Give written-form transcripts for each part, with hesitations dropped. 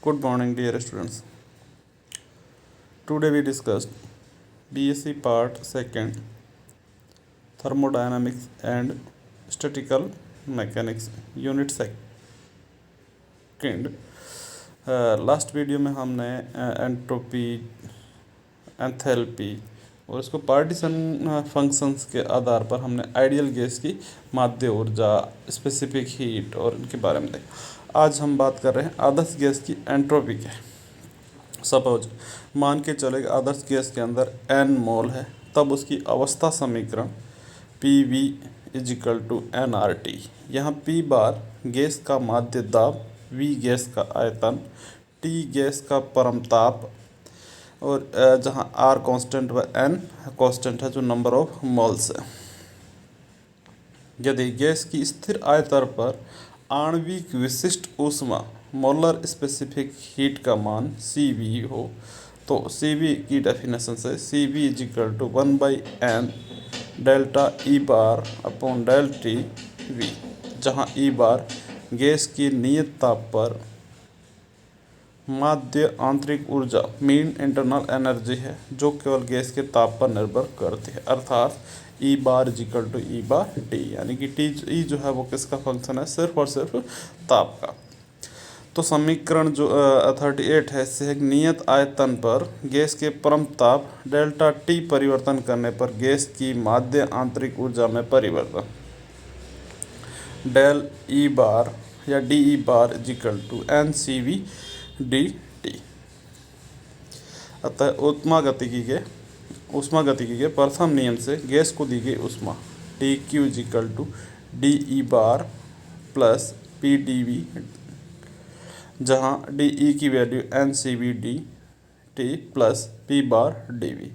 Good morning, dear students. Today we discussed BSc Part 2 Thermodynamics and Statical Mechanics Unit 2. Last video में हमने entropy, enthalpy और इसको partition functions के आधार पर हमने आइडियल गैस की माध्य ऊर्जा, स्पेसिफिक हीट और इनके बारे में देखा। आज हम बात कर रहे हैं आदर्श गैस की एंट्रोपी के। सपोज मान के चले आदर्श गैस के अंदर n मोल है, तब उसकी अवस्था समीकरण P V is equal to N R T. यहाँ पी बार गैस का माध्य दाब, वी गैस का आयतन, टी गैस का परम ताप और जहाँ आर कांस्टेंट व एन कांस्टेंट है जो नंबर ऑफ मोल्स है। यदि गैस की स्थिर आयतन पर आणविक विशिष्ट ऊष्मा मोलर स्पेसिफिक हीट का मान सी वी हो तो सी वी की डेफिनेशन से C V is equal to 1/n delta E bar upon del T V, जहाँ ई बार गैस की नियत ताप पर माध्य आंतरिक ऊर्जा मीन इंटरनल एनर्जी है जो केवल गैस के ताप पर निर्भर करती है, अर्थात E bar is equal to E bar T, यानी कि टी ई जो है वो किसका फंक्शन है, सिर्फ और सिर्फ ताप का। तो समीकरण जो 38 है, इससे एक नियत आयतन पर गैस के परम ताप डेल्टा टी परिवर्तन करने पर गैस की माध्य आंतरिक ऊर्जा में परिवर्तन डेल ई बार या D E bar is equal to N C V D T. अतः ऊष्मा गतिकी के प्रथम नियम से गैस को दी गई ऊष्मा T Q equal to D E bar plus P D V, जहाँ डी ई की value N C V D T plus P bar D V.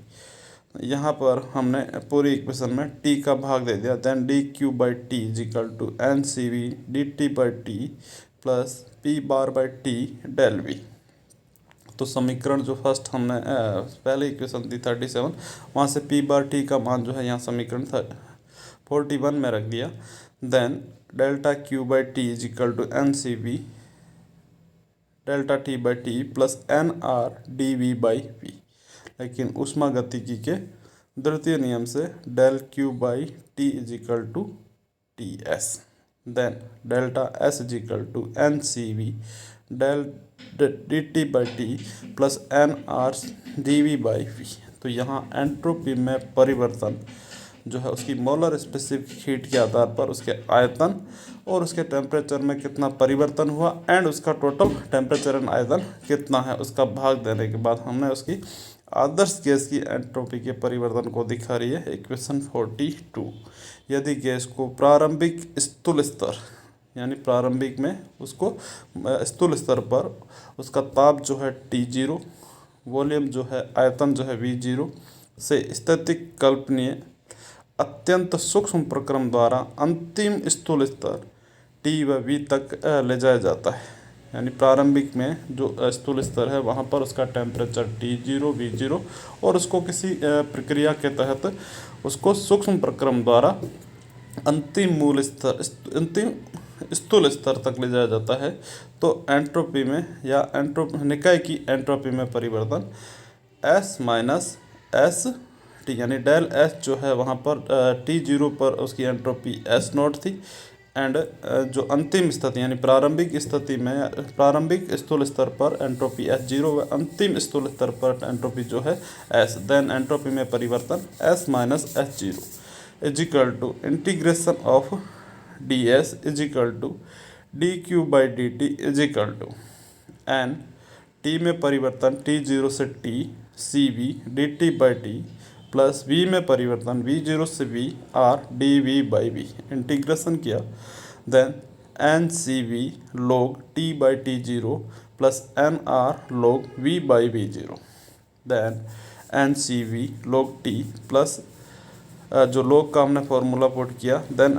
यहाँ पर हमने पूरी इक्वेशन में टी का भाग दे दिया, then D Q by T is equal to N C V D T by T plus P bar by T del V. तो समीकरण जो फर्स्ट हमने पहले इक्वेशन थी 37, वहाँ से पी बार टी का मान जो है यहाँ समीकरण 41 में रख दिया। Then delta Q by T is equal to N C V delta T by T plus N R D V by V. लेकिन ऊष्मा गतिकी के द्वितीय नियम से del Q by T is equal to T S, then delta S is equal to N C V del D T by T plus N R D V by V. तो यहाँ entropy में परिवर्तन जो है उसकी मोलर स्पेसिफिक हीट के आधार पर उसके आयतन और उसके टेम्परेचर में कितना परिवर्तन हुआ एंड उसका टोटल टेम्परेचर एंड आयतन कितना है, उसका भाग देने के बाद हमने उसकी आदर्श गैस की एंट्रोपी के परिवर्तन को दिखा रही है इक्वेशन 42। यदि गैस को प्रारंभिक स्थूल स्तर यानी प्रारंभिक में उसको स्थूल स्तर पर उसका ताप जो है T0, वॉल्यूम जो है आयतन जो है V0 से स्थैतिक कल्पनीय अत्यंत सूक्ष्म प्रक्रम द्वारा अंतिम स्थूल स्तर T व V तक ले जाया जाता है, यानी प्रारंभिक में जो स्थूल स्तर है वहाँ पर उसका टेम्परेचर T0 V0 और उसको किसी प्रक्रिया के तहत उसको सूक्ष्म प्रक्रम द्वारा अंतिम स्थूल स्तर तक ले जाया जाता है। तो एंट्रोपी में या निकाय की एंट्रोपी में परिवर्तन S माइनस एस टी, यानी डेल एस जो है वहाँ पर T0 पर उसकी एंट्रोपी S नोट थी एंड जो अंतिम स्थिति यानी प्रारंभिक स्थिति में प्रारंभिक स्थूल स्तर पर एंट्रोपी S0 व अंतिम स्थूल स्तर पर एंट्रोपी जो है S, देन एंट्रोपी में परिवर्तन S minus S0 is equal to integration of d S is equal to d Q by d T is equal to N T में परिवर्तन T0 से T C V D T by T plus V में परिवर्तन V0 से V R d V by V इंटीग्रेशन किया, then N C V log T by T0 plus N R log V by V0, then N C V log T plus जो log का हमने formula put किया, then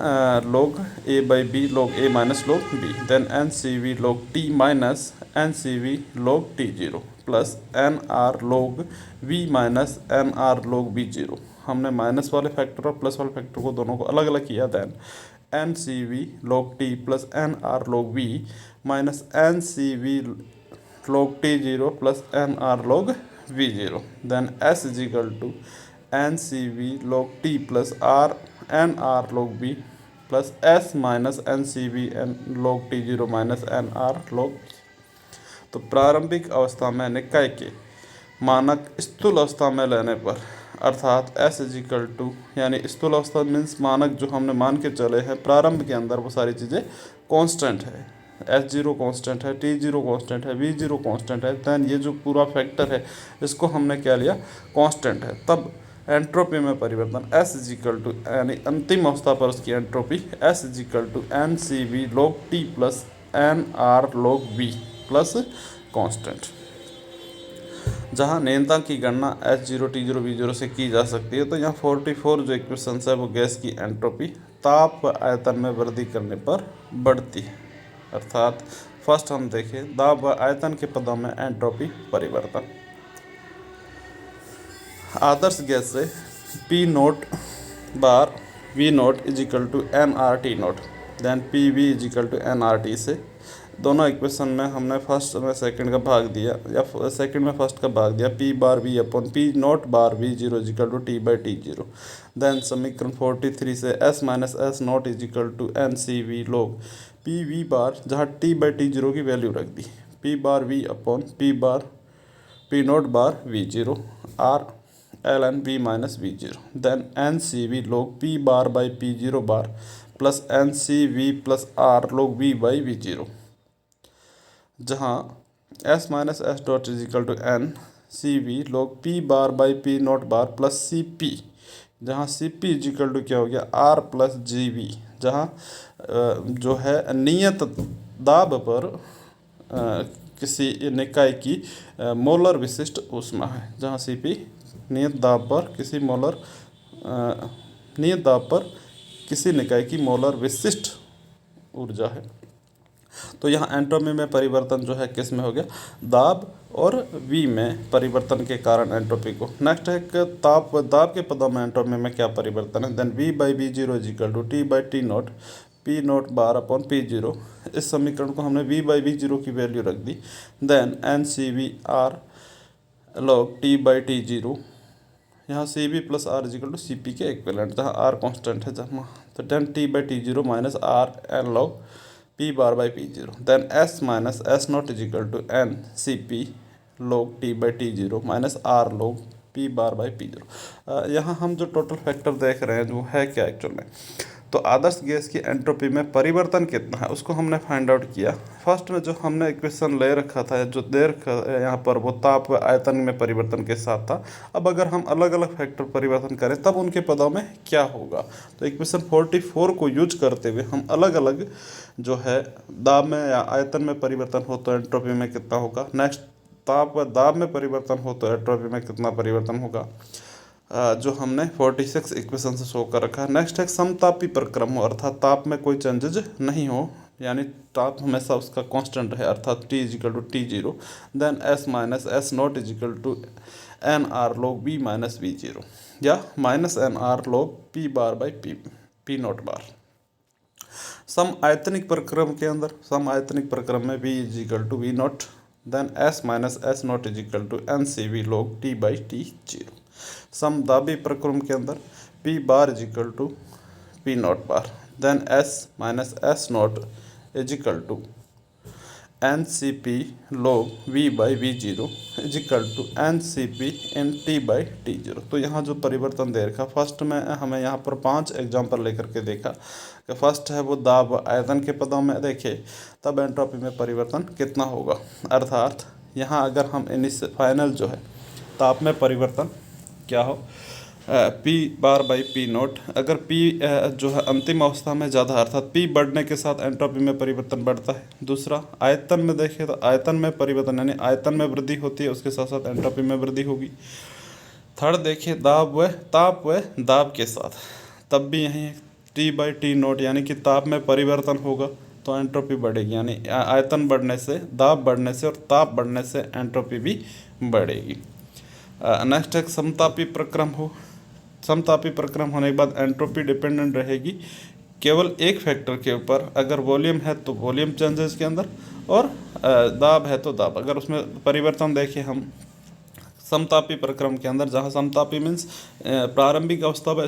log A by बी log A minus log B, then N C V log T minus N C V log T0 plus N R log V minus N R log V0। हमने minus वाले factor और plus वाले factor को दोनों को अलग अलग किया, then N C V log T plus N R log V minus N C V log T0 plus nr log V0. Then S is equal to ncv log T plus r nr log V plus S minus ncv n log T0 minus nr log V. तो प्रारंभिक अवस्था में निकाय के मानक स्थूल अवस्था में लेने पर अर्थात S इज इक्वल टू, यानी स्थूल अवस्था मीन्स मानक जो हमने मान के चले हैं प्रारंभ के अंदर वो सारी चीज़ें कांस्टेंट है। S0 कांस्टेंट है, T0 कांस्टेंट है, V0 कांस्टेंट है, दैन ये जो पूरा फैक्टर है इसको हमने क्या लिया कांस्टेंट है। तब एंट्रोपी में परिवर्तन S इज इक्वल टू, यानी अंतिम अवस्था पर उसकी entropy S is equal to NCV log T plus NR log V plus constant. जहाँ नियंत्रण की गणना H0 T0 V0 से की जा सकती है। तो यहाँ 44 जो इक्वेशन है वो गैस की एंट्रोपी ताप आयतन में वृद्धि करने पर बढ़ती है। अर्थात फर्स्ट हम देखें दाब व आयतन के पदों में एंट्रोपी परिवर्तन। आदर्श गैस से P naught bar V naught is equal to nRT naught, then PV is equal to nRT से दोनों इक्वेशन में हमने फर्स्ट में सेकंड का भाग दिया या सेकंड में फर्स्ट का भाग दिया। P bar V upon P naught bar V0 is equal to T by T0। Then समीकरण 43 से S minus S naught is equal to NCV log P V bar, जहाँ T बाई T0 की value रख दी, P bar V upon P naught bar V0 R ln V minus V0। Then NCV log P bar by P0 bar plus NCV plus R log V by V0, जहाँ S minus S dot is equal to N C V log P bar by P naught bar plus C P, जहाँ C P is equal to क्या हो गया R plus ji we, जहाँ जो है नियत दाब पर किसी निकाय की मोलर विशिष्ट ऊष्मा है, जहाँ सी पी नियत दाब पर किसी निकाय की मोलर विशिष्ट ऊर्जा है। तो यहाँ एंट्रोपी में परिवर्तन जो है किस में हो गया, दाब और V में परिवर्तन के कारण एंट्रोपी को। नेक्स्ट है दाब के पदों में एंट्रोपी में क्या परिवर्तन है। Then V by V0 is equal to T by T naught P naught bar upon P0। इस समीकरण को हमने V बाई V0 की वैल्यू रख दी। Then NCV R log T by T0, यहाँ CV plus R is equal to CP के equivalent, जहाँ R कॉन्स्टेंट है जहाँ, तो then T by T0 minus R N log P bar by P0। Then S minus S naught is equal to N CP log T by T0 minus R log P bar by P0। यहाँ हम जो total factor देख रहे हैं वो है क्या actual में, तो आदर्श गैस की एंट्रोपी में परिवर्तन कितना है उसको हमने फाइंड आउट किया। फर्स्ट में जो हमने इक्वेशन ले रखा था जो दे रखा यहाँ पर वो ताप आयतन में परिवर्तन के साथ था। अब अगर हम अलग अलग फैक्टर परिवर्तन करें तब उनके पदों में क्या होगा, तो इक्वेशन 44 को यूज करते हुए हम अलग अलग जो है दाब में या आयतन में परिवर्तन हो तो एंट्रोपी में कितना होगा, नेक्स्ट ताप व दाब में परिवर्तन हो तो एंट्रोपी में कितना परिवर्तन होगा, जो हमने 46 इक्वेशन से शो कर रखा है। नेक्स्ट है समतापी प्रक्रम हो, अर्थात ताप में कोई चेंजेज नहीं हो, यानी ताप हमेशा उसका कांस्टेंट है, अर्थात T is equal to T0। Then S minus S naught is equal to NR log V minus V0 या minus NR log P bar by P naught bar. सम आयतनिक प्रक्रम के अंदर सम आयतनिक प्रक्रम में V is equal to V naught, then S minus S naught is equal to NCV log T by T0। समदाबी प्रक्रम के अंदर P bar is equal to P naught bar, then S minus S naught is equal to NCP log V by V0 is equal to NCP in T by T0। तो यहाँ जो परिवर्तन दे रखा first में हमें यहाँ पर 5 एग्जाम्पल लेकर के देखा कि फर्स्ट है वो दाब आयतन के पदों में देखे तब एंट्रोपी में परिवर्तन कितना होगा, अर्थात यहाँ अगर हम इनिशियल फाइनल जो है ताप में परिवर्तन क्या हो P bar by P note, अगर P जो है अंतिम अवस्था में ज़्यादा अर्थात P बढ़ने के साथ एंट्रोपी में परिवर्तन बढ़ता है। दूसरा आयतन में देखें तो आयतन में परिवर्तन यानी आयतन में वृद्धि होती है उसके साथ साथ एंट्रोपी में वृद्धि होगी। थर्ड देखिए ताप व दाब के साथ तब भी यही T बाई T नोट यानी कि ताप में परिवर्तन होगा तो एंट्रोपी बढ़ेगी, यानी आयतन बढ़ने से दाब बढ़ने से और ताप बढ़ने से एंट्रोपी भी बढ़ेगी। नेक्स्ट एक समतापी प्रक्रम हो, समतापी प्रक्रम होने के बाद एंट्रोपी डिपेंडेंट रहेगी केवल एक फैक्टर के ऊपर, अगर वॉल्यूम है तो वॉल्यूम चेंजेस के अंदर और दाब है तो दाब। अगर उसमें परिवर्तन देखिए हम समतापी प्रक्रम के अंदर, जहाँ समतापी मीन्स प्रारंभिक अवस्था व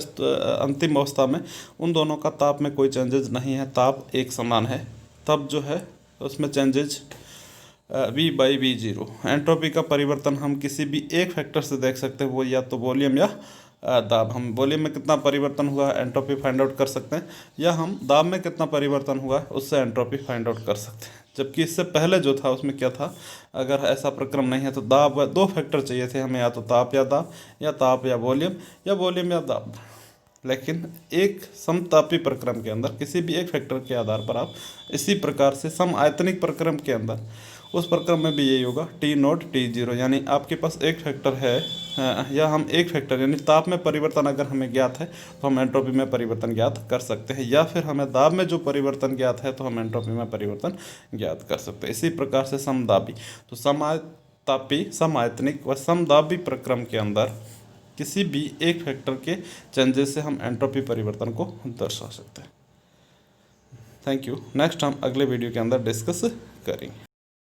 अंतिम अवस्था में उन दोनों का ताप में कोई चेंजेज नहीं है, ताप एक समान है, तब जो है उसमें चेंजेज V/V0। एंट्रोपी का परिवर्तन हम किसी भी एक फैक्टर से देख सकते हैं, वो या तो वॉल्यूम या दाब। हम वॉल्यूम में कितना परिवर्तन हुआ है एंट्रोपी फाइंड आउट कर सकते हैं, या हम दाब में कितना परिवर्तन हुआ है उससे एंट्रोपी फाइंड आउट कर सकते हैं। जबकि इससे पहले जो था उसमें क्या था, अगर ऐसा प्रक्रम नहीं है तो दाब, दो फैक्टर चाहिए थे हमें, या तो ताप या दाब, या ताप या वॉल्यूम, या वॉल्यूम या दाब। लेकिन एक समतापी प्रक्रम के अंदर किसी भी एक फैक्टर के आधार पर आप इसी प्रकार से सम आयतनिक प्रक्रम के अंदर, उस प्रक्रम में भी यही होगा T0 T0, यानी आपके पास एक फैक्टर है, या हम एक फैक्टर यानी ताप में परिवर्तन अगर हमें ज्ञात है तो हम एंट्रोपी में परिवर्तन ज्ञात कर सकते हैं, या फिर हमें दाब में जो परिवर्तन ज्ञात है तो हम एंट्रोपी में परिवर्तन ज्ञात कर सकते हैं। इसी प्रकार से समदाबी, तो समतापी, समायतनिक व समदाबी प्रक्रम के अंदर किसी भी एक फैक्टर के चेंजेस से हम एंट्रोपी परिवर्तन को दर्शा सकते हैं। Thank you. नेक्स्ट हम अगले वीडियो के अंदर डिस्कस करेंगे।